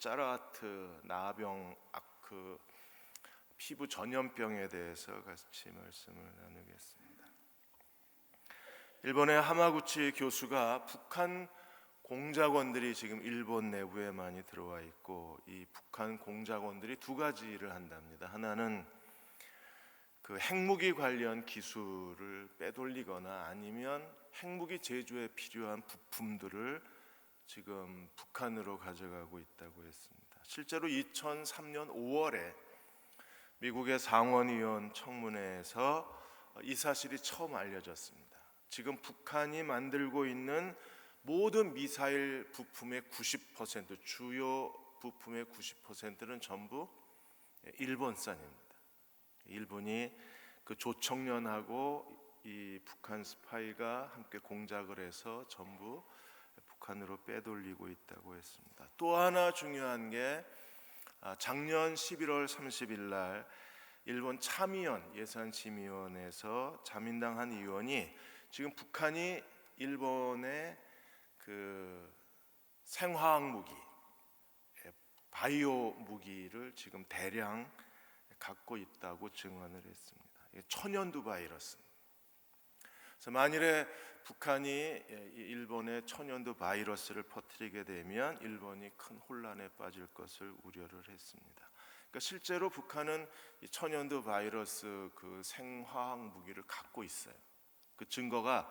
샤르아트 나병 피부 전염병에 대해서 같이 말씀을 나누겠습니다. 일본의 하마구치 교수가 북한 공작원들이 지금 일본 내부에 많이 들어와 있고, 이 북한 공작원들이 두 가지 일을 한답니다. 하나는 그 핵무기 관련 기술을 빼돌리거나 아니면 핵무기 제조에 필요한 부품들을 지금 북한으로 가져가고 있다고 했습니다. 실제로 2003년 5월에 미국의 상원의원 청문회에서 이 사실이 처음 알려졌습니다. 지금 북한이 만들고 있는 모든 미사일 부품의 90%, 주요 부품의 90%는 전부 일본산입니다. 일본이 그 조청년하고 이 북한 스파이가 함께 공작을 해서 전부 북한으로 빼돌리고 있다고 했습니다. 또 하나 중요한 게 작년 11월 30일 날 일본 참의원 예산심의원에서 자민당 한 의원이 지금 북한이 일본의 그 생화학 무기, 바이오 무기를 지금 대량 갖고 있다고 증언을 했습니다. 천연두 바이러스입니다. 그래서 만일에 북한이 일본에 천연두 바이러스를 퍼뜨리게 되면 일본이 큰 혼란에 빠질 것을 우려를 했습니다. 그러니까 실제로 북한은 이 천연두 바이러스 그 생화학 무기를 갖고 있어요. 그 증거가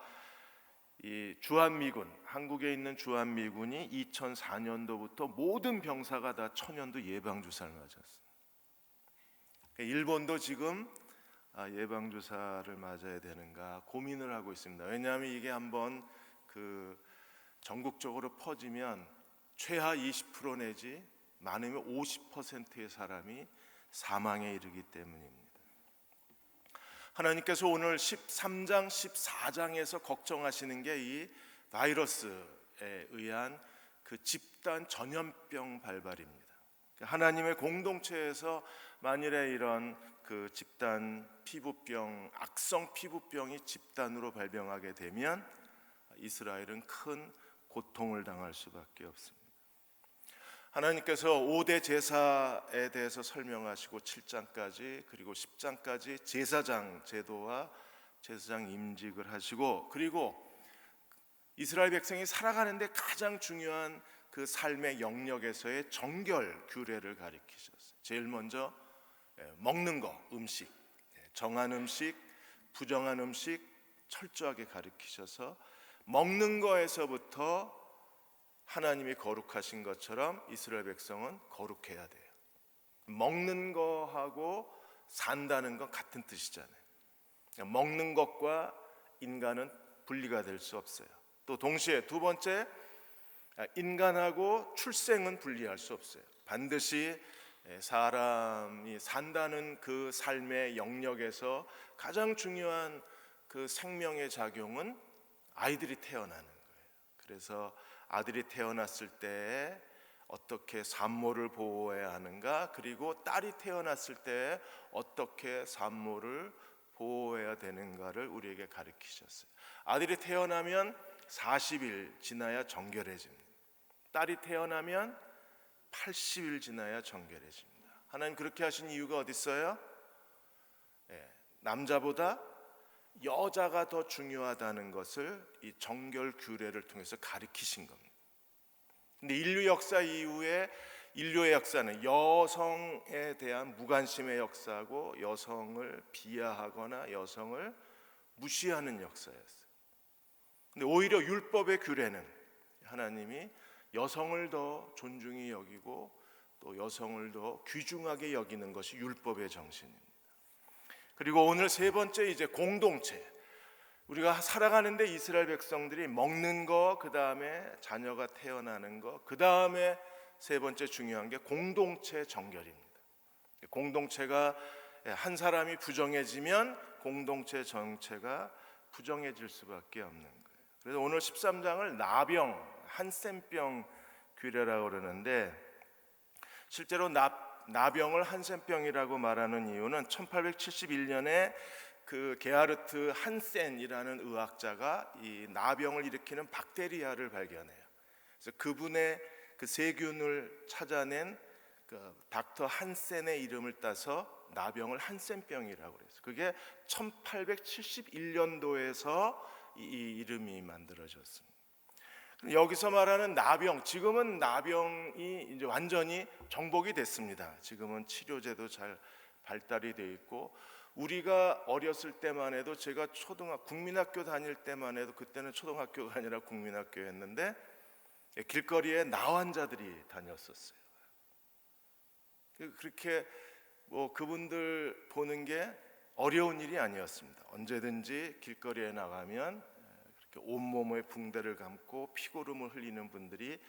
이 주한미군, 한국에 있는 주한미군이 2004년도부터 모든 병사가 다 천연두 예방주사를 맞았습니다. 일본도 지금 예방주사를 맞아야 되는가 고민을 하고 있습니다. 왜냐하면 이게 한번 그 전국적으로 퍼지면 최하 20% 내지 많으면 50%의 사람이 사망에 이르기 때문입니다. 하나님께서 오늘 13장, 14장에서 걱정하시는 게 이 바이러스에 의한 그 집단 전염병 발발입니다. 하나님의 공동체에서 만일에 이런 그 집단 피부병, 악성 피부병이 집단으로 발병하게 되면 이스라엘은 큰 고통을 당할 수밖에 없습니다. 하나님께서 5대 제사에 대해서 설명하시고 7장까지 그리고 10장까지 제사장 제도와 제사장 임직을 하시고, 그리고 이스라엘 백성이 살아가는데 가장 중요한 그 삶의 영역에서의 정결 규례를 가르치셨어요. 제일 먼저 먹는 거, 음식, 정한 음식, 부정한 음식 철저하게 가르치셔서 먹는 거에서부터 하나님이 거룩하신 것처럼 이스라엘 백성은 거룩해야 돼요. 먹는 거하고 산다는 건 같은 뜻이잖아요. 먹는 것과 인간은 분리가 될 수 없어요. 또 동시에 두 번째, 인간하고 출생은 분리할 수 없어요. 반드시 사람이 산다는 그 삶의 영역에서 가장 중요한 그 생명의 작용은 아이들이 태어나는 거예요. 그래서 아들이 태어났을 때 어떻게 산모를 보호해야 하는가, 그리고 딸이 태어났을 때 어떻게 산모를 보호해야 되는가를 우리에게 가르치셨어요. 아들이 태어나면 40일 지나야 정결해집니다. 딸이 태어나면 80일 지나야 정결해집니다. 하나님 그렇게 하신 이유가 어디 있어요? 남자보다 여자가 더 중요하다는 것을 이 정결 규례를 통해서 가르치신 겁니다. 근데 인류 역사 이후에 인류의 역사는 여성에 대한 무관심의 역사고 여성을 비하하거나 여성을 무시하는 역사였어요. 근데 오히려 율법의 규례는 하나님이 여성을 더 존중히 여기고 또 여성을 더 귀중하게 여기는 것이 율법의 정신입니다. 그리고 오늘 세 번째, 이제 공동체. 우리가 살아가는데 이스라엘 백성들이 먹는 거, 그 다음에 자녀가 태어나는 거, 그 다음에 세 번째 중요한 게 공동체 정결입니다. 공동체가 한 사람이 부정해지면 공동체 전체가 부정해질 수밖에 없는 거예요. 그래서 오늘 13장을 나병, 한센병 규례라고 그러는데, 실제로 나병을 한센병이라고 말하는 이유는 1871년에 그 게하르트 한센이라는 의학자가 이 나병을 일으키는 박테리아를 발견해요. 그래서 그분의 그 세균을 찾아낸 그 닥터 한센의 이름을 따서 나병을 한센병이라고 그랬어요. 그게 1871년도에서 이 이름이 만들어졌습니다. 여기서 말하는 나병, 지금은 나병이 이제 완전히 정복이 됐습니다. 지금은 치료제도 잘 발달이 돼 있고, 우리가 어렸을 때만 해도, 제가 국민학교 다닐 때만 해도, 그때는 초등학교가 아니라 국민학교였는데 길거리에 나환자들이 다녔었어요. 그렇게 그분들 보는 게 어려운 일이 아니었습니다. 언제든지 길거리에 나가면 그렇게 온몸에 붕대를 감고 피고름을 흘리는 분들이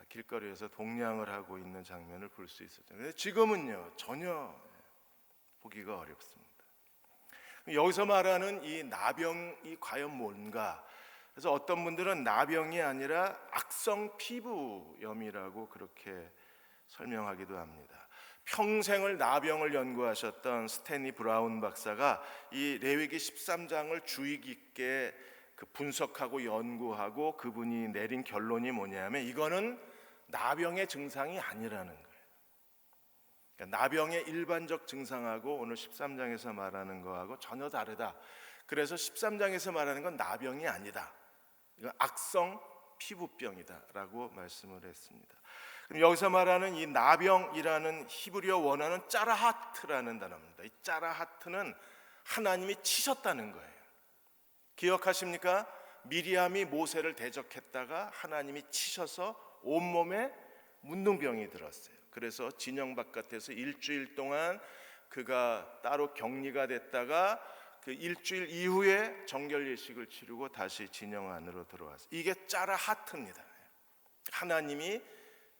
길거리에서 동냥을 하고 있는 장면을 볼 수 있었죠. 그런데 지금은요, 전혀 보기가 어렵습니다. 여기서 말하는 이 나병이 과연 뭔가? 그래서 어떤 분들은 나병이 아니라 악성 피부염이라고 그렇게 설명하기도 합니다. 평생을 나병을 연구하셨던 스탠리 브라운 박사가 이 레위기 13장을 주의 깊게 분석하고 연구하고 그분이 내린 결론이 뭐냐면, 이거는 나병의 증상이 아니라는 거예요. 그러니까 나병의 일반적 증상하고 오늘 13장에서 말하는 거하고 전혀 다르다. 그래서 13장에서 말하는 건 나병이 아니다, 이건 악성 피부병이다라고 말씀을 했습니다. 그럼 여기서 말하는 이 나병이라는 히브리어 원어는 짜라하트라는 단어입니다. 이 짜라하트는 하나님이 치셨다는 거예요. 기억하십니까? 미리암이 모세를 대적했다가 하나님이 치셔서 온몸에 문둥병이 들었어요. 그래서 진영 바깥에서 일주일 동안 그가 따로 격리가 됐다가 그 일주일 이후에 정결 예식을 치르고 다시 진영 안으로 들어왔어요. 이게 짜라하트입니다. 하나님이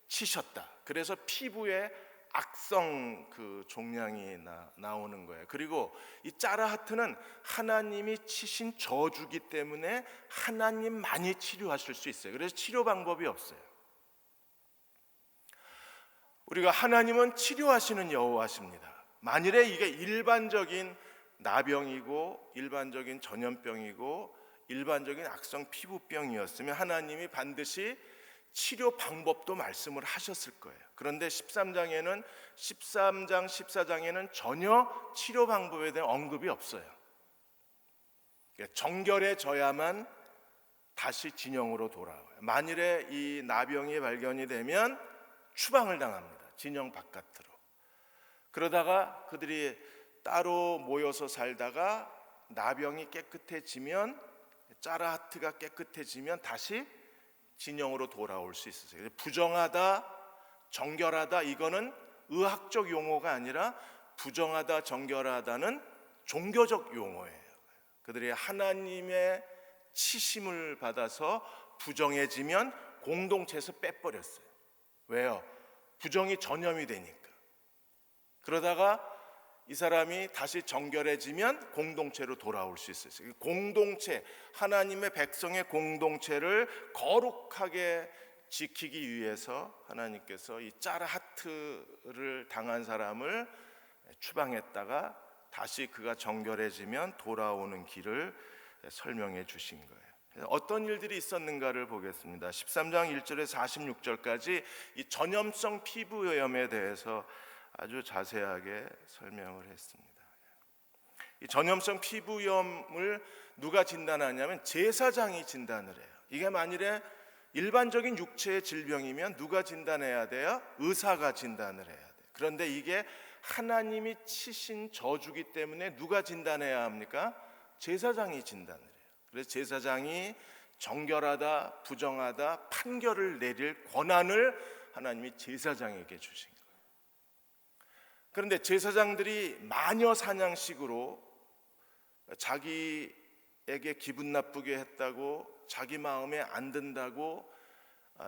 치셨다. 그래서 피부에 악성 그 종양이 나오는 거예요. 그리고 이 짜라하트는 하나님이 치신 저주기 때문에 하나님만이 치료하실 수 있어요. 그래서 치료 방법이 없어요. 우리가 하나님은 치료하시는 여호와십니다. 만일에 이게 일반적인 나병이고 일반적인 전염병이고 일반적인 악성 피부병이었으면 하나님이 반드시 치료 방법도 말씀을 하셨을 거예요. 그런데 13장, 14장에는 전혀 치료 방법에 대한 언급이 없어요. 정결해져야만 다시 진영으로 돌아와요. 만일에 이 나병이 발견이 되면 추방을 당합니다. 진영 바깥으로. 그러다가 그들이 따로 모여서 살다가 나병이 깨끗해지면, 짜라하트가 깨끗해지면 다시 진영으로 돌아올 수 있어요. 부정하다, 정결하다, 이거는 의학적 용어가 아니라 부정하다, 정결하다는 종교적 용어예요. 그들이 하나님의 치심을 받아서 부정해지면 공동체에서 빼버렸어요. 왜요? 부정이 전염이 되니까. 그러다가 이 사람이 다시 정결해지면 공동체로 돌아올 수 있어요. 공동체, 하나님의 백성의 공동체를 거룩하게 지키기 위해서 하나님께서 이 짜라하트를 당한 사람을 추방했다가 다시 그가 정결해지면 돌아오는 길을 설명해 주신 거예요. 어떤 일들이 있었는가를 보겠습니다. 13장 1절에서 46절까지 이 전염성 피부염에 대해서 아주 자세하게 설명을 했습니다. 이 전염성 피부염을 누가 진단하냐면 제사장이 진단을 해요. 이게 만일에 일반적인 육체의 질병이면 누가 진단해야 돼요? 의사가 진단을 해야 돼요. 그런데 이게 하나님이 치신 저주기 때문에 누가 진단해야 합니까? 제사장이 진단을 해요. 그래서 제사장이 정결하다, 부정하다 판결을 내릴 권한을 하나님이 제사장에게 주신 거예요. 그런데 제사장들이 마녀 사냥식으로 자기에게 기분 나쁘게 했다고, 자기 마음에 안 든다고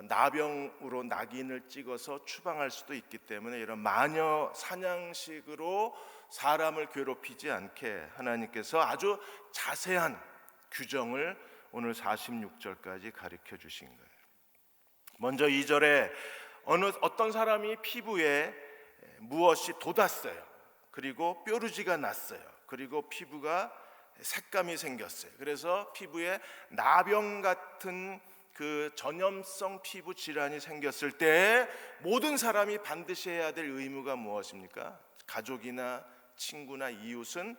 나병으로 낙인을 찍어서 추방할 수도 있기 때문에 이런 마녀 사냥식으로 사람을 괴롭히지 않게 하나님께서 아주 자세한 규정을 오늘 46절까지 가르쳐 주신 거예요. 먼저 2절에 어떤 사람이 피부에 무엇이 돋았어요. 그리고 뾰루지가 났어요. 그리고 피부가 색감이 생겼어요. 그래서 피부에 나병 같은 그 전염성 피부 질환이 생겼을 때 모든 사람이 반드시 해야 될 의무가 무엇입니까? 가족이나 친구나 이웃은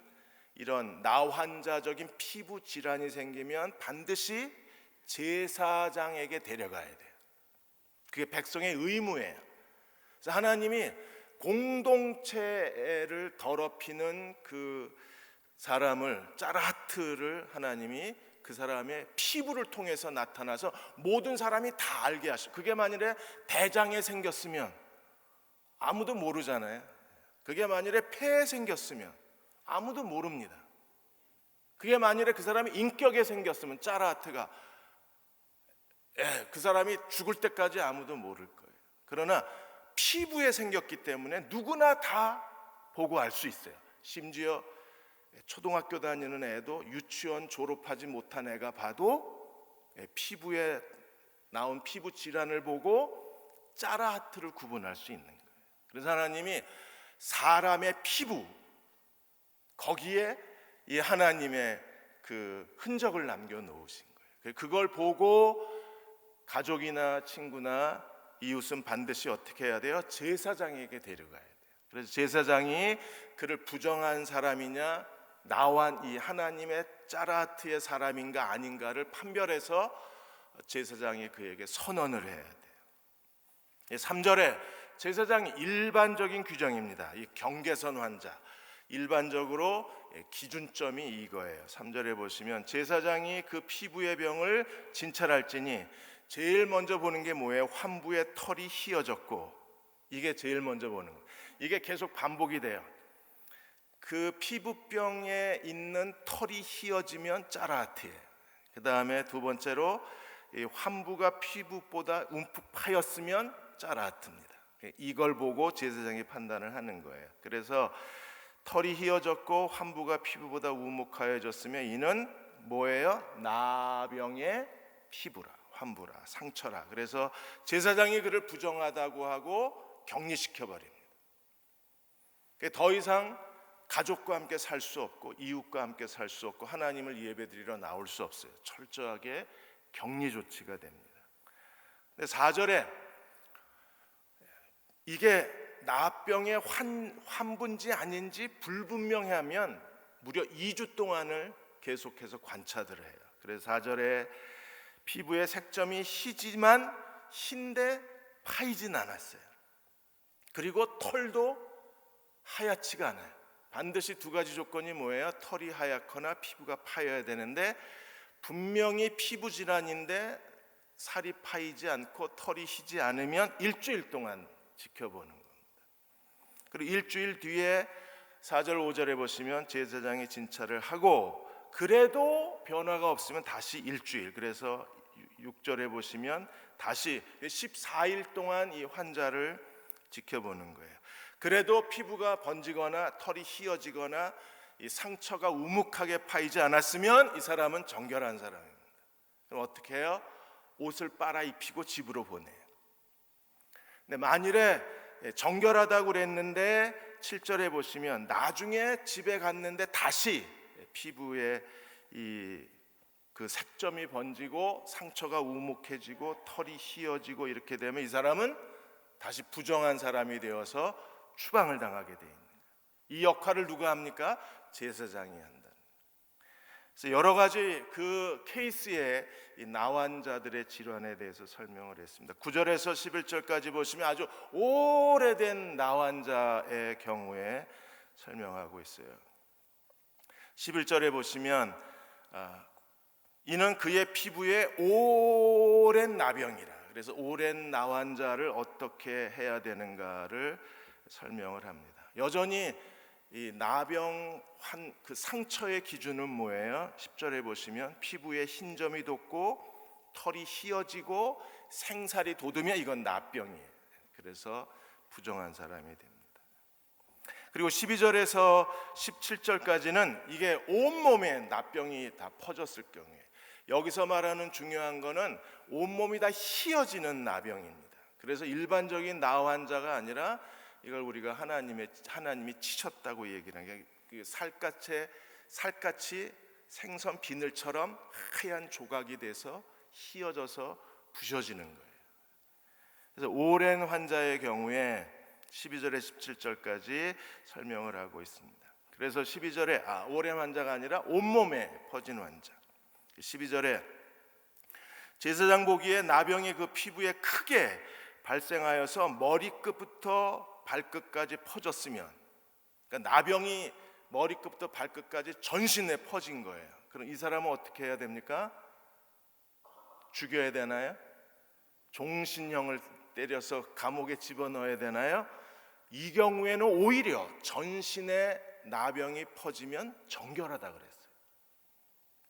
이런 나환자적인 피부 질환이 생기면 반드시 제사장에게 데려가야 돼요. 그게 백성의 의무예요. 그래서 하나님이 공동체를 더럽히는 그 사람을, 짜라하트를 하나님이 그 사람의 피부를 통해서 나타나서 모든 사람이 다 알게 하셔. 그게 만일에 대장에 생겼으면 아무도 모르잖아요. 그게 만일에 폐에 생겼으면 아무도 모릅니다. 그게 만일에 그 사람이 인격에 생겼으면 짜라하트가 그 사람이 죽을 때까지 아무도 모를 거예요. 그러나 피부에 생겼기 때문에 누구나 다 보고 알 수 있어요. 심지어 초등학교 다니는 애도 유치원 졸업하지 못한 애가 봐도 피부에 나온 피부 질환을 보고 짜라하트를 구분할 수 있는 거예요. 그래서 하나님이 사람의 피부, 거기에 이 하나님의 그 흔적을 남겨놓으신 거예요. 그걸 보고 가족이나 친구나 이웃은 반드시 어떻게 해야 돼요? 제사장에게 데려가야 돼요. 그래서 제사장이 그를 부정한 사람이냐, 나와 이 하나님의 짜라하트의 사람인가 아닌가를 판별해서 제사장이 그에게 선언을 해야 돼요. 3절에 제사장이 일반적인 규정입니다. 이 경계선 환자, 일반적으로 기준점이 이거예요. 3절에 보시면 제사장이 그 피부의 병을 진찰할지니 제일 먼저 보는 게 뭐예요? 환부의 털이 휘어졌고, 이게 제일 먼저 보는 거예요. 이게 계속 반복이 돼요. 그 피부병에 있는 털이 휘어지면 짜라하트예요. 그 다음에 두 번째로 이 환부가 피부보다 움푹 파였으면 짜라하트입니다. 이걸 보고 제사장이 판단을 하는 거예요. 그래서 털이 휘어졌고 환부가 피부보다 우묵하여졌으면 이는 뭐예요? 나병의 피부라, 환부라, 상처라. 그래서 제사장이 그를 부정하다고 하고 격리시켜 버립니다. 더 이상 가족과 함께 살 수 없고 이웃과 함께 살 수 없고 하나님을 예배드리러 나올 수 없어요. 철저하게 격리 조치가 됩니다. 근데 4절에 이게 나병의 환부인지 아닌지 불분명해하면 무려 2주 동안을 계속해서 관찰을 해요. 그래서 4절에 피부에 색점이 희지만 흰데 파이진 않았어요. 그리고 털도 하얗지가 않아요. 반드시 두 가지 조건이 뭐예요? 털이 하얗거나 피부가 파여야 되는데 분명히 피부 질환인데 살이 파이지 않고 털이 희지 않으면 일주일 동안 지켜보는 겁니다. 그리고 일주일 뒤에 4절 5절에 보시면 제사장이 진찰을 하고 그래도 변화가 없으면 다시 일주일, 그래서 6절에 보시면 다시 14일 동안 이 환자를 지켜보는 거예요. 그래도 피부가 번지거나 털이 휘어지거나 이 상처가 우묵하게 파이지 않았으면 이 사람은 정결한 사람입니다. 그럼 어떻게 해요? 옷을 빨아입히고 집으로 보내요. 근데 만일에 정결하다고 그랬는데 7절에 보시면 나중에 집에 갔는데 다시 피부에 그 색점이 번지고 상처가 우묵해지고 털이 휘어지고 이렇게 되면 이 사람은 다시 부정한 사람이 되어서 추방을 당하게 되어 있는 거예요. 이 역할을 누가 합니까? 제사장이 한다. 그래서 여러 가지 그 케이스의 이 나환자들의 질환에 대해서 설명을 했습니다. 9절에서 11절까지 보시면 아주 오래된 나환자의 경우에 설명하고 있어요. 11절에 보시면 이는 그의 피부에 오랜 나병이라. 그래서 오랜 나환자를 어떻게 해야 되는가를 설명을 합니다. 여전히 이 나병 그 상처의 기준은 뭐예요? 10절에 보시면 피부에 흰 점이 돋고 털이 휘어지고 생살이 돋으면 이건 나병이에요. 그래서 부정한 사람이 됩니다. 그리고 12절에서 17절까지는 이게 온몸에 나병이 다 퍼졌을 경우에, 여기서 말하는 중요한 거는 온몸이 다 휘어지는 나병입니다. 그래서 일반적인 나환자가 아니라 이걸 우리가 하나님이 치셨다고 얘기하는 게 살같이 생선 비늘처럼 하얀 조각이 돼서 휘어져서 부셔지는 거예요. 그래서 오랜 환자의 경우에 12절에 17절까지 설명을 하고 있습니다. 그래서 12절에 오랜 환자가 아니라 온몸에 퍼진 환자. 12절에 제사장 보기에 나병이 그 피부에 크게 발생하여서 머리끝부터 발끝까지 퍼졌으면, 그러니까 나병이 머리끝부터 발끝까지 전신에 퍼진 거예요. 그럼 이 사람은 어떻게 해야 됩니까? 죽여야 되나요? 종신형을 때려서 감옥에 집어넣어야 되나요? 이 경우에는 오히려 전신에 나병이 퍼지면 정결하다 그랬어요.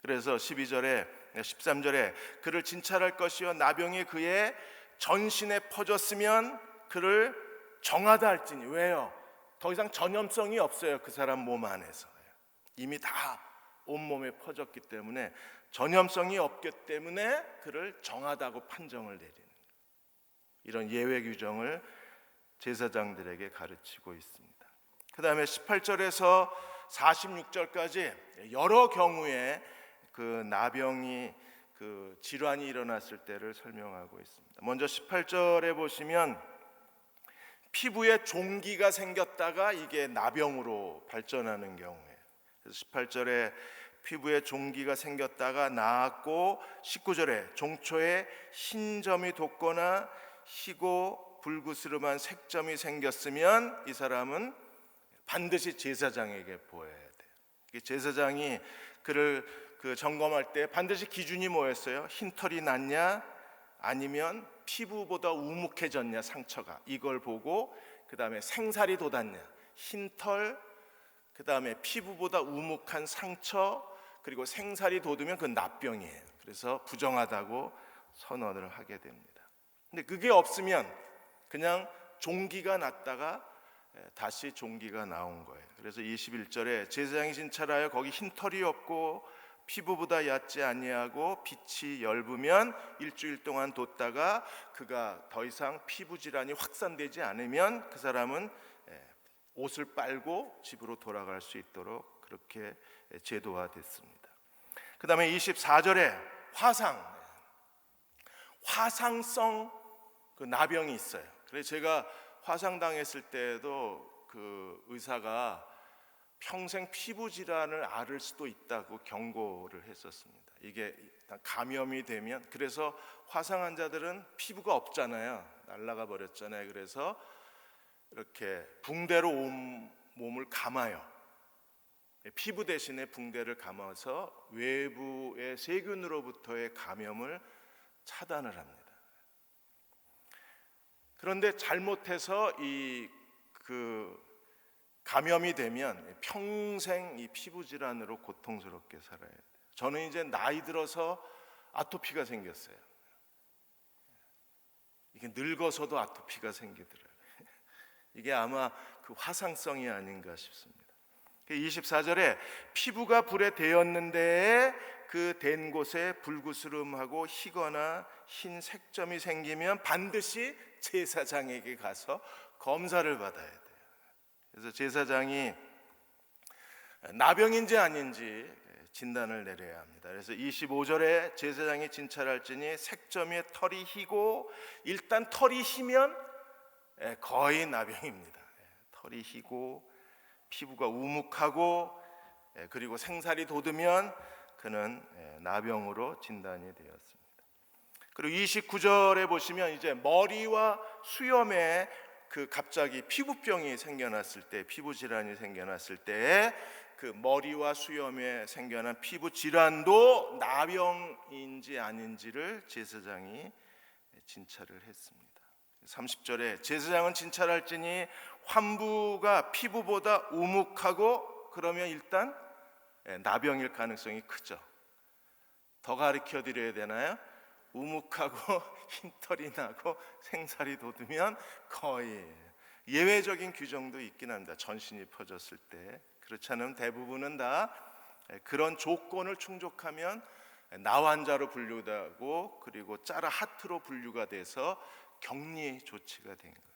그래서 13절에 그를 진찰할 것이요 나병이 그의 전신에 퍼졌으면 그를 정하다 할지니. 왜요? 더 이상 전염성이 없어요. 그 사람 몸 안에서 이미 다 온몸에 퍼졌기 때문에 전염성이 없기 때문에 그를 정하다고 판정을 내리는, 이런 예외 규정을 제사장들에게 가르치고 있습니다. 그 다음에 18절에서 46절까지 여러 경우에 그 나병이 그 질환이 일어났을 때를 설명하고 있습니다. 먼저 18절에 보시면 피부에 종기가 생겼다가 이게 나병으로 발전하는 경우예요. 그래서 18절에 피부에 종기가 생겼다가 나았고, 19절에 종초에 흰 점이 돋거나 희고 불구스름한 색점이 생겼으면 이 사람은 반드시 제사장에게 보여야 돼요. 제사장이 그를 점검할 때 반드시 기준이 뭐였어요? 흰털이 났냐, 아니면 피부보다 우묵해졌냐, 상처가, 이걸 보고 그 다음에 생살이 돋았냐, 흰털, 그 다음에 피부보다 우묵한 상처, 그리고 생살이 돋으면 그건 납병이에요. 그래서 부정하다고 선언을 하게 됩니다. 근데 그게 없으면 그냥 종기가 났다가 다시 종기가 나온 거예요. 그래서 21절에 제사장이 진찰하여 거기 흰털이 없고 피부보다 얕지 아니하고 빛이 엷으면 일주일 동안 뒀다가 그가 더 이상 피부 질환이 확산되지 않으면 그 사람은 옷을 빨고 집으로 돌아갈 수 있도록 그렇게 제도화됐습니다. 그 다음에 24절에 화상성 그 나병이 있어요. 그래서 제가 화상당했을 때에도 그 의사가 평생 피부 질환을 앓을 수도 있다고 경고를 했었습니다. 이게 감염이 되면, 그래서 화상 환자들은 피부가 없잖아요. 날아가 버렸잖아요. 그래서 이렇게 붕대로 온 몸을 감아요. 피부 대신에 붕대를 감아서 외부의 세균으로부터의 감염을 차단을 합니다. 그런데 잘못해서 감염이 되면 평생 이 피부 질환으로 고통스럽게 살아야 돼요. 저는 이제 나이 들어서 아토피가 생겼어요. 이게 늙어서도 아토피가 생기더라고요. 이게 아마 그 화상성이 아닌가 싶습니다. 24절에 피부가 불에 데었는데 그 댄 곳에 불구스름하고 희거나 흰 색점이 생기면 반드시 제사장에게 가서 검사를 받아야 돼요. 그래서 제사장이 나병인지 아닌지 진단을 내려야 합니다. 그래서 25절에 제사장이 진찰할지니 색점에 털이 희고, 일단 털이 희면 거의 나병입니다. 털이 희고 피부가 우묵하고 그리고 생살이 돋으면 그는 나병으로 진단이 되었습니다. 그리고 29절에 보시면 이제 머리와 수염에 갑자기 피부병이 생겨났을 때, 피부 질환이 생겨났을 때 그 머리와 수염에 생겨난 피부 질환도 나병인지 아닌지를 제사장이 진찰을 했습니다. 30절에 제사장은 진찰할지니 환부가 피부보다 우묵하고, 그러면 일단 나병일 가능성이 크죠. 더 가르쳐 드려야 되나요? 우묵하고 흰털이 나고 생살이 돋으면 거의, 예외적인 규정도 있긴 합니다. 전신이 퍼졌을 때. 그렇지 않으면 대부분은 다 그런 조건을 충족하면 나환자로 분류되고, 그리고 짜라 하트로 분류가 돼서 격리 조치가 된 거예요.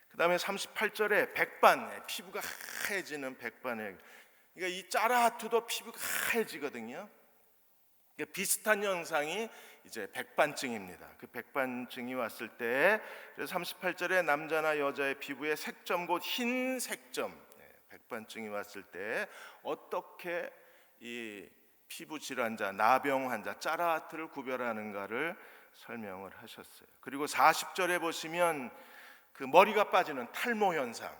그 다음에 38절에 백반, 피부가 하얘지는 백반에, 그러니까 이 짜라 하트도 피부가 하얘지거든요. 비슷한 현상이 이제 백반증입니다. 그 백반증이 왔을 때 38절에 남자나 여자의 피부에 색점 곧 흰 색점, 백반증이 왔을 때 어떻게 이 피부 질환자, 나병 환자, 짜라하트를 구별하는가를 설명을 하셨어요. 그리고 40절에 보시면 그 머리가 빠지는 탈모 현상,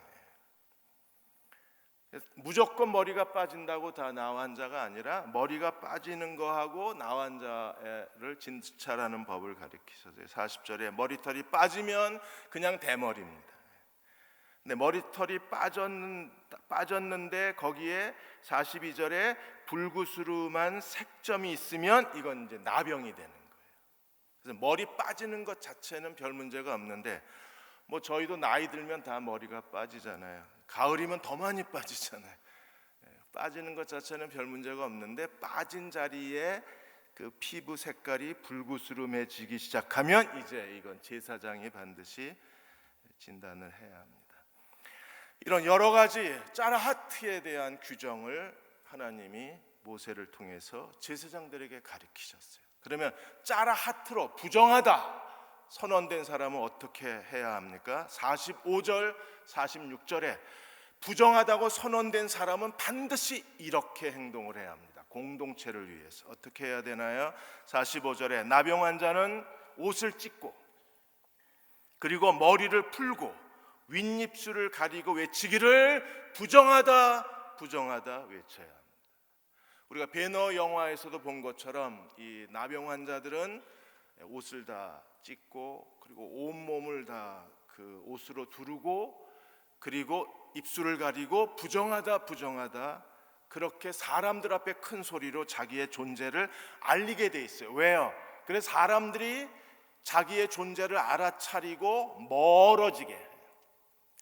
무조건 머리가 빠진다고 다 나환자가 아니라 머리가 빠지는 거하고 나환자를 진찰하는 법을 가르치셨어요. 40절에 머리털이 빠지면 그냥 대머리입니다. 근데 머리털이 빠졌는데 거기에 42절에 불구스름한 색점이 있으면 이건 이제 나병이 되는 거예요. 그래서 머리 빠지는 것 자체는 별 문제가 없는데 뭐 저희도 나이 들면 다 머리가 빠지잖아요. 가을이면 더 많이 빠지잖아요. 빠지는 것 자체는 별 문제가 없는데 빠진 자리에 그 피부 색깔이 불구스름해지기 시작하면 이제 이건 제사장이 반드시 진단을 해야 합니다. 이런 여러 가지 짜라하트에 대한 규정을 하나님이 모세를 통해서 제사장들에게 가르치셨어요. 그러면 짜라하트로 부정하다 선언된 사람은 어떻게 해야 합니까? 45절, 46절에 부정하다고 선언된 사람은 반드시 이렇게 행동을 해야 합니다. 공동체를 위해서 어떻게 해야 되나요? 45절에 나병 환자는 옷을 찢고 그리고 머리를 풀고 윗입술을 가리고 외치기를 부정하다 부정하다 외쳐야 합니다. 우리가 배너 영화에서도 본 것처럼 이 나병 환자들은 옷을 다 찢고 그리고 온몸을 다 그 옷으로 두르고 그리고 입술을 가리고 부정하다 부정하다 그렇게 사람들 앞에 큰 소리로 자기의 존재를 알리게 돼 있어요. 왜요? 그래서 사람들이 자기의 존재를 알아차리고 멀어지게 해요.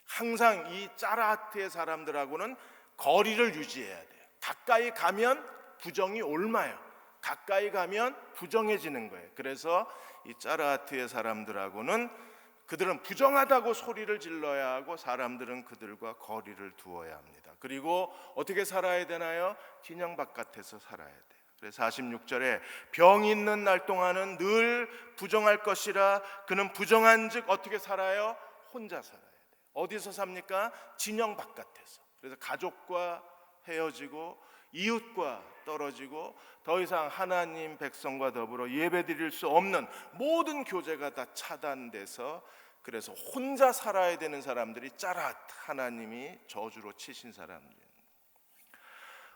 항상 이 짜라하트의 사람들하고는 거리를 유지해야 돼요. 가까이 가면 부정이 옮아요. 가까이 가면 부정해지는 거예요. 그래서 이 짜라하트의 사람들하고는 그들은 부정하다고 소리를 질러야 하고 사람들은 그들과 거리를 두어야 합니다. 그리고 어떻게 살아야 되나요? 진영 바깥에서 살아야 돼요. 그래서 46절에 병 있는 날 동안은 늘 부정할 것이라 그는 부정한즉 어떻게 살아요? 혼자 살아야 돼요. 어디서 삽니까? 진영 바깥에서. 그래서 가족과 헤어지고 이웃과 떨어지고 더 이상 하나님 백성과 더불어 예배드릴 수 없는 모든 교제가 다 차단돼서 그래서 혼자 살아야 되는 사람들이 짜라하트 하나님이 저주로 치신 사람들입니다.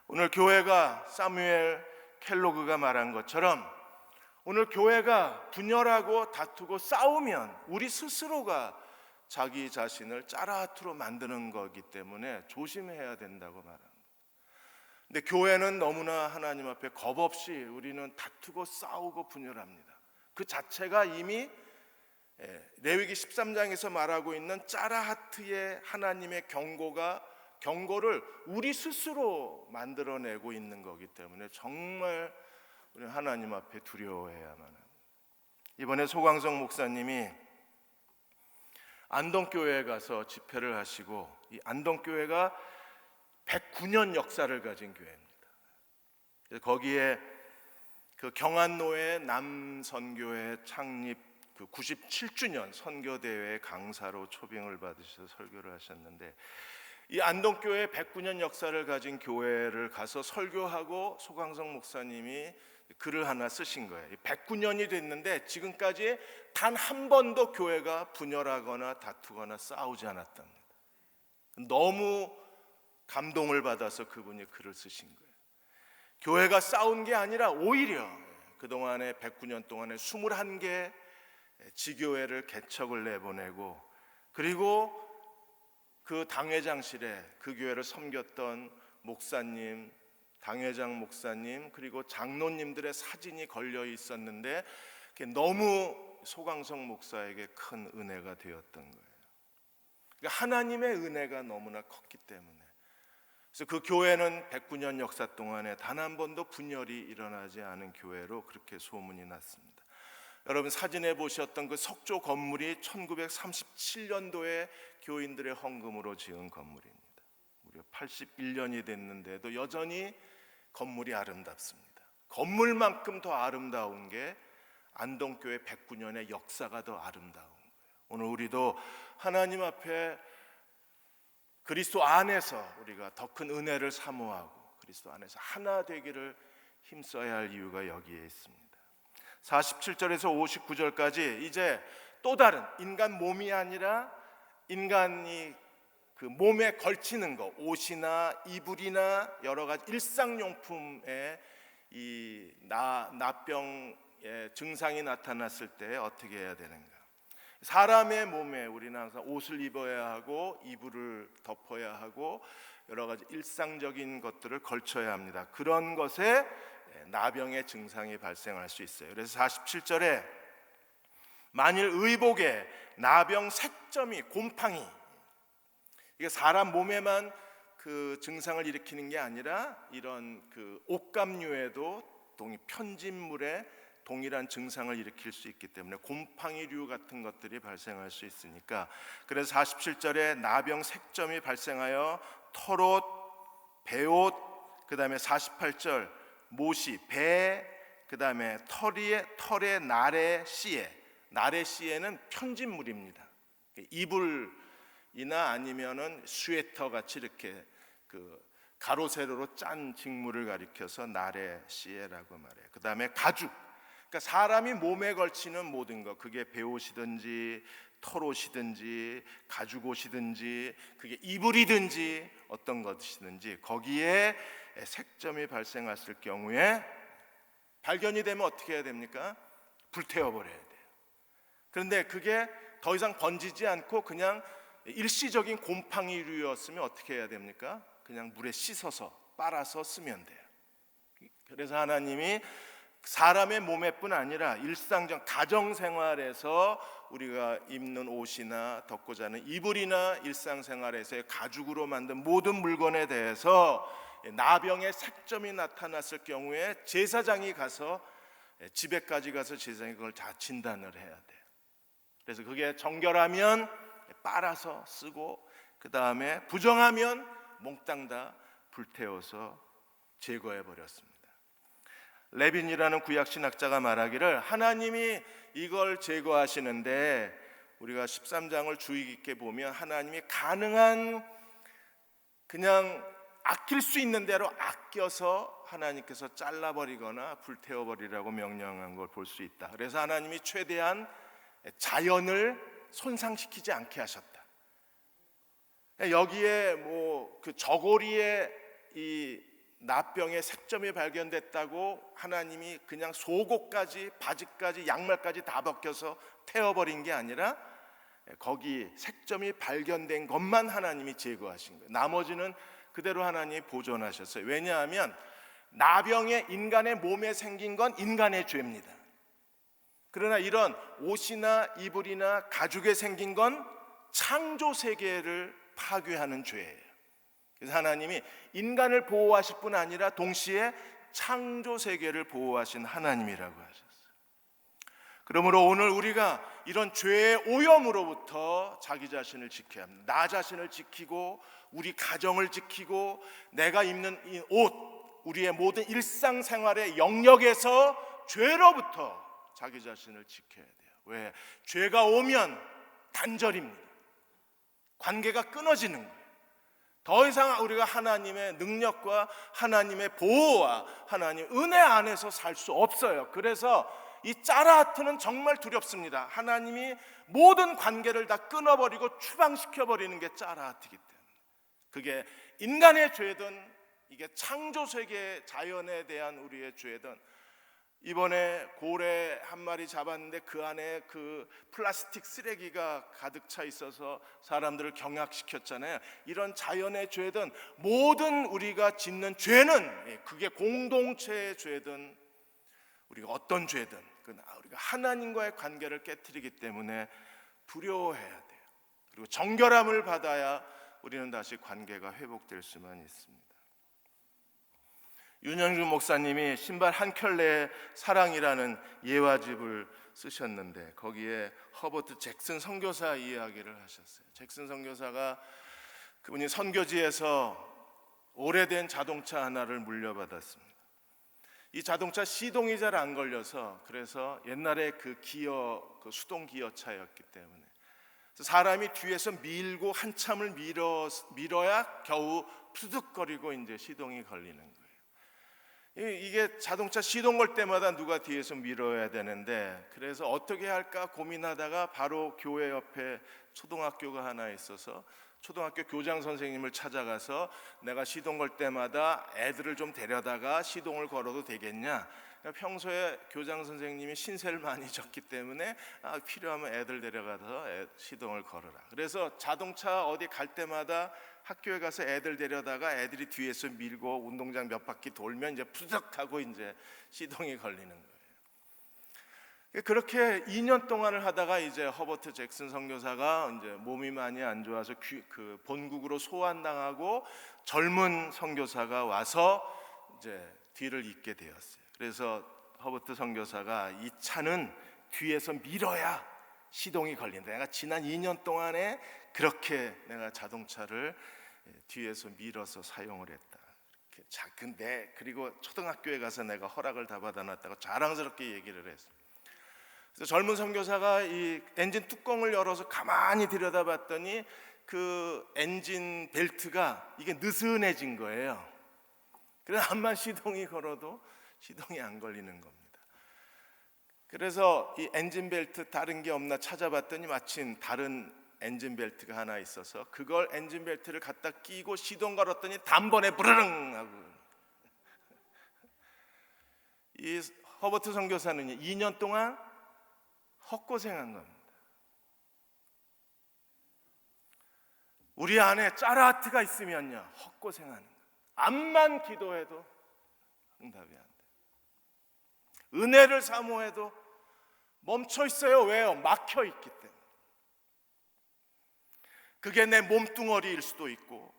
오늘 교회가 사무엘 켈로그가 말한 것처럼 오늘 교회가 분열하고 다투고 싸우면 우리 스스로가 자기 자신을 짜라하트로 만드는 거기 때문에 조심해야 된다고 말합니다. 근데 교회는 너무나 하나님 앞에 겁 없이 우리는 다투고 싸우고 분열합니다. 그 자체가 이미 레위기 13장에서 말하고 있는 짜라하트의 하나님의 경고를 우리 스스로 만들어내고 있는 거기 때문에 정말 우리 하나님 앞에 두려워해야만 합니다. 이번에 소광성 목사님이 안동교회에 가서 집회를 하시고 이 안동교회가 109년 역사를 가진 교회입니다. 거기에 그 경안로의 남선교회 창립 그 97주년 선교대회 강사로 초빙을 받으셔서 설교를 하셨는데 이 안동교회 109년 역사를 가진 교회를 가서 설교하고 소광성 목사님이 글을 하나 쓰신 거예요. 109년이 됐는데 지금까지 단 한 번도 교회가 분열하거나 다투거나 싸우지 않았답니다. 너무 감동을 받아서 그분이 글을 쓰신 거예요. 교회가 싸운 게 아니라 오히려 그동안에 109년 동안에 21개 지교회를 개척을 내보내고 그리고 그 당회장실에 그 교회를 섬겼던 목사님, 당회장 목사님 그리고 장로님들의 사진이 걸려 있었는데 너무 소광성 목사에게 큰 은혜가 되었던 거예요. 그러니까 하나님의 은혜가 너무나 컸기 때문에 그래서 그 교회는 109년 역사 동안에 단 한 번도 분열이 일어나지 않은 교회로 그렇게 소문이 났습니다. 여러분 사진에 보셨던 그 석조 건물이 1937년도에 교인들의 헌금으로 지은 건물입니다. 무려 81년이 됐는데도 여전히 건물이 아름답습니다. 건물만큼 더 아름다운 게 안동교회 109년의 역사가 더 아름다운 거예요. 오늘 우리도 하나님 앞에 그리스도 안에서 우리가 더 큰 은혜를 사모하고 그리스도 안에서 하나 되기를 힘써야 할 이유가 여기에 있습니다. 47절에서 59절까지 이제 또 다른 인간 몸이 아니라 인간이 그 몸에 걸치는 거, 옷이나 이불이나 여러 가지 일상용품에 이 나병의 증상이 나타났을 때 어떻게 해야 되는가? 사람의 몸에 우리는 항상 옷을 입어야 하고 이불을 덮어야 하고 여러 가지 일상적인 것들을 걸쳐야 합니다. 그런 것에 나병의 증상이 발생할 수 있어요. 그래서 47절에 만일 의복에 나병 색점이 곰팡이, 이게 사람 몸에만 그 증상을 일으키는 게 아니라 이런 그 옷감류에도 편진물에 동일한 증상을 일으킬 수 있기 때문에 곰팡이류 같은 것들이 발생할 수 있으니까, 그래서 47절에 나병 색점이 발생하여 털옷, 배옷, 그 다음에 48절 못이, 배, 그 다음에 털의 나래씨에는 편진물입니다. 이불이나 아니면은 스웨터 같이 이렇게 그 가로 세로로 짠 직물을 가리켜서 나래씨에라고 말해요. 그 다음에 가죽, 그러니까 사람이 몸에 걸치는 모든 것, 그게 배옷이든지 털옷이든지 가죽옷이든지 그게 이불이든지 어떤 것이든지 거기에 색점이 발생했을 경우에 발견이 되면 어떻게 해야 됩니까? 불태워 버려야 돼요. 그런데 그게 더 이상 번지지 않고 그냥 일시적인 곰팡이류였으면 어떻게 해야 됩니까? 그냥 물에 씻어서 빨아서 쓰면 돼요. 그래서 하나님이 사람의 몸에뿐 아니라 일상적 가정생활에서 우리가 입는 옷이나 덮고 자는 이불이나 일상생활에서의 가죽으로 만든 모든 물건에 대해서 나병의 색점이 나타났을 경우에 제사장이 가서 집에까지 가서 제사장이 그걸 다 진단을 해야 돼요. 그래서 그게 정결하면 빨아서 쓰고, 그 다음에 부정하면 몽땅 다 불태워서 제거해 버렸습니다. 레빈이라는 구약 신학자가 말하기를 하나님이 이걸 제거하시는데, 우리가 13장을 주의 깊게 보면 하나님이 가능한 그냥 아낄 수 있는 대로 아껴서 하나님께서 잘라버리거나 불태워버리라고 명령한 걸 볼 수 있다. 그래서 하나님이 최대한 자연을 손상시키지 않게 하셨다. 여기에 그 저고리에 이 나병의 색점이 발견됐다고 하나님이 그냥 속옷까지 바지까지 양말까지 다 벗겨서 태워버린 게 아니라 거기 색점이 발견된 것만 하나님이 제거하신 거예요. 나머지는 그대로 하나님이 보존하셨어요. 왜냐하면 나병의 인간의 몸에 생긴 건 인간의 죄입니다. 그러나 이런 옷이나 이불이나 가죽에 생긴 건 창조 세계를 파괴하는 죄예요. 그래서 하나님이 인간을 보호하실 뿐 아니라 동시에 창조 세계를 보호하신 하나님이라고 하셨어요. 그러므로 오늘 우리가 이런 죄의 오염으로부터 자기 자신을 지켜야 합니다. 나 자신을 지키고 우리 가정을 지키고 내가 입는 이 옷, 우리의 모든 일상생활의 영역에서 죄로부터 자기 자신을 지켜야 돼요. 왜? 죄가 오면 단절입니다. 관계가 끊어지는 거예요. 더 이상 우리가 하나님의 능력과 하나님의 보호와 하나님의 은혜 안에서 살 수 없어요. 그래서 이 짜라하트는 정말 두렵습니다. 하나님이 모든 관계를 다 끊어버리고 추방시켜버리는 게 짜라하트이기 때문에, 그게 인간의 죄든 이게 창조세계 자연에 대한 우리의 죄든, 이번에 고래 한 마리 잡았는데 그 안에 그 플라스틱 쓰레기가 가득 차 있어서 사람들을 경악시켰잖아요. 이런 자연의 죄든 모든 우리가 짓는 죄는, 그게 공동체의 죄든 우리가 어떤 죄든 우리가 하나님과의 관계를 깨트리기 때문에 두려워해야 돼요. 그리고 정결함을 받아야 우리는 다시 관계가 회복될 수만 있습니다. 윤영준 목사님이 신발 한 켤레의 사랑이라는 예화집을 쓰셨는데 거기에 허버트 잭슨 선교사 이야기를 하셨어요. 잭슨 선교사가 그분이 선교지에서 오래된 자동차 하나를 물려받았습니다. 이 자동차 시동이 잘 안 걸려서, 그래서 옛날에 그 수동 기어차였기 때문에 사람이 뒤에서 밀고 한참을 밀어야 겨우 푸득거리고 이제 시동이 걸리는 거예요. 이게 자동차 시동 걸 때마다 누가 뒤에서 밀어야 되는데, 그래서 어떻게 할까 고민하다가 바로 교회 옆에 초등학교가 하나 있어서 초등학교 교장 선생님을 찾아가서 내가 시동 걸 때마다 애들을 좀 데려다가 시동을 걸어도 되겠냐. 평소에 교장 선생님이 신세를 많이 졌기 때문에 필요하면 애들 데려가서 시동을 걸어라. 그래서 자동차 어디 갈 때마다 학교에 가서 애들 데려다가 애들이 뒤에서 밀고 운동장 몇 바퀴 돌면 이제 푸석하고 이제 시동이 걸리는 거예요. 그렇게 2년 동안을 하다가 이제 허버트 잭슨 선교사가 이제 몸이 많이 안 좋아서 본국으로 소환당하고 젊은 선교사가 와서 이제 뒤를 잇게 되었어요. 그래서 허버트 선교사가 이 차는 뒤에서 밀어야 시동이 걸린다. 내가 지난 2년 동안에 그렇게 내가 자동차를 뒤에서 밀어서 사용을 했다. 근데 그리고 초등학교에 가서 내가 허락을 다 받아놨다고 자랑스럽게 얘기를 했어요. 그래서 젊은 선교사가 이 엔진 뚜껑을 열어서 가만히 들여다봤더니 그 엔진 벨트가 이게 느슨해진 거예요. 그래서 암만 시동이 걸어도 시동이 안 걸리는 겁니다. 그래서 이 엔진 벨트 다른 게 없나 찾아봤더니 마침 다른 엔진 벨트가 하나 있어서 그걸 엔진 벨트를 갖다 끼고 시동 걸었더니 단번에 부르릉 하고. 이 허버트 선교사는 2년 동안 헛고생한 겁니다. 우리 안에 짜라트가 있으면요 헛고생하는 거예요. 암만 기도해도 응답이 안 돼요. 은혜를 사모해도 멈춰 있어요. 왜요? 막혀 있기 때문에. 그게 내 몸뚱어리일 수도 있고,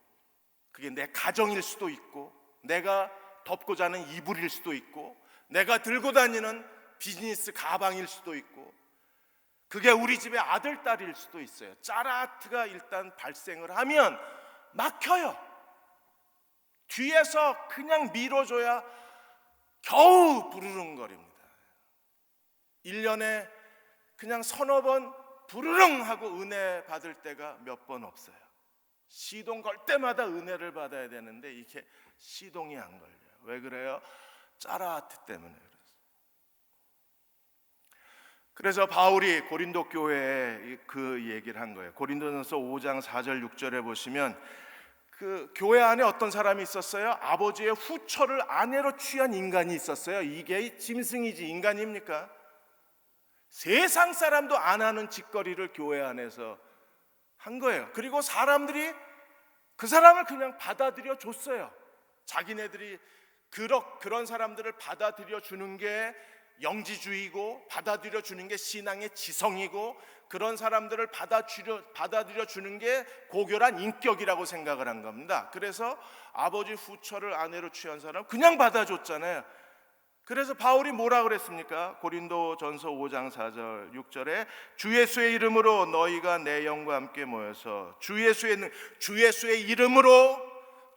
그게 내 가정일 수도 있고, 내가 덮고 자는 이불일 수도 있고, 내가 들고 다니는 비즈니스 가방일 수도 있고, 그게 우리 집의 아들, 딸일 수도 있어요. 짜라트가 일단 발생을 하면 막혀요. 뒤에서 그냥 밀어줘야 겨우 부르릉거립니다. 1년에 그냥 서너 번 부르릉 하고 은혜 받을 때가 몇 번 없어요. 시동 걸 때마다 은혜를 받아야 되는데 이게 시동이 안 걸려요. 왜 그래요? 짜라트 때문에 그래요. 그래서 바울이 고린도 교회에 그 얘기를 한 거예요. 고린도전서 5장 4절 6절에 보시면 그 교회 안에 어떤 사람이 있었어요? 아버지의 후처를 아내로 취한 인간이 있었어요. 이게 짐승이지 인간입니까? 세상 사람도 안 하는 짓거리를 교회 안에서 한 거예요. 그리고 사람들이 그 사람을 그냥 받아들여 줬어요. 자기네들이 그런 사람들을 받아들여 주는 게 영지주의고, 받아들여 주는 게 신앙의 지성이고, 그런 사람들을 받아들여 주는 게 고결한 인격이라고 생각을 한 겁니다. 그래서 아버지 후처를 아내로 취한 사람 그냥 받아줬잖아요. 그래서 바울이 뭐라 그랬습니까? 고린도전서 5장 4절 6절에 주 예수의 이름으로 너희가 내 영과 함께 모여서 주 예수의 이름으로,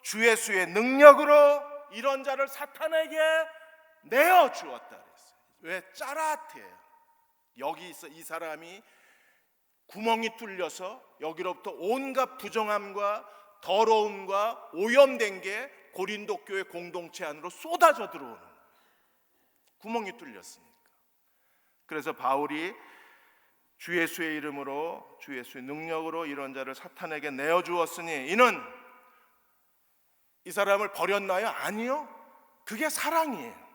주 예수의 능력으로 이런 자를 사탄에게 내어 주었다 그랬어요. 왜? 짜라트예요. 여기 있어 이 사람이 구멍이 뚫려서 여기로부터 온갖 부정함과 더러움과 오염된 게 고린도 교회 공동체 안으로 쏟아져 들어오는 거예요. 구멍이 뚫렸으니까. 그래서 바울이 주 예수의 이름으로, 주 예수의 능력으로 이런 자를 사탄에게 내어 주었으니 이는 이 사람을 버렸나요? 아니요. 그게 사랑이에요.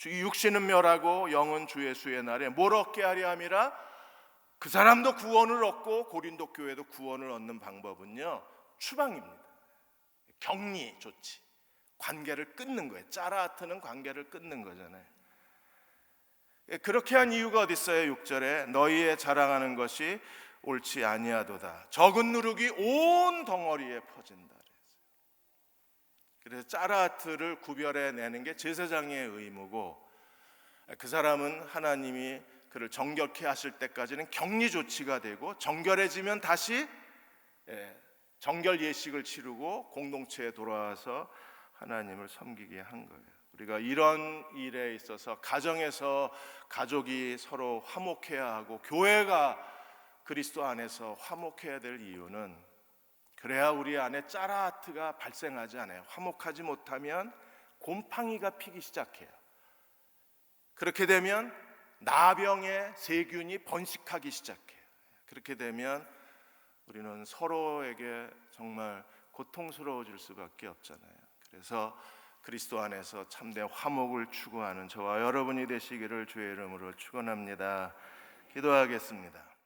육신은 멸하고 영은 주 예수의 날에 뭘 얻게 하려 함이라. 그 사람도 구원을 얻고 고린도 교회도 구원을 얻는 방법은요 추방입니다. 격리 조치, 관계를 끊는 거예요. 짜라트는 관계를 끊는 거잖아요. 그렇게 한 이유가 어디 있어요? 6절에 너희의 자랑하는 것이 옳지 아니하도다. 적은 누룩이 온 덩어리에 퍼진다. 그래서 짜라트를 구별해내는 게 제사장의 의무고, 그 사람은 하나님이 그를 정결케 하실 때까지는 격리 조치가 되고, 정결해지면 다시 정결 예식을 치르고 공동체에 돌아와서 하나님을 섬기게 한 거예요. 우리가 이런 일에 있어서 가정에서 가족이 서로 화목해야 하고 교회가 그리스도 안에서 화목해야 될 이유는, 그래야 우리 안에 짜라하트가 발생하지 않아요. 화목하지 못하면 곰팡이가 피기 시작해요. 그렇게 되면 나병의 세균이 번식하기 시작해요. 그렇게 되면 우리는 서로에게 정말 고통스러워질 수밖에 없잖아요. 그래서 그리스도 안에서 참된 화목을 추구하는 저와 여러분이 되시기를 주의 이름으로 축원합니다. 기도하겠습니다.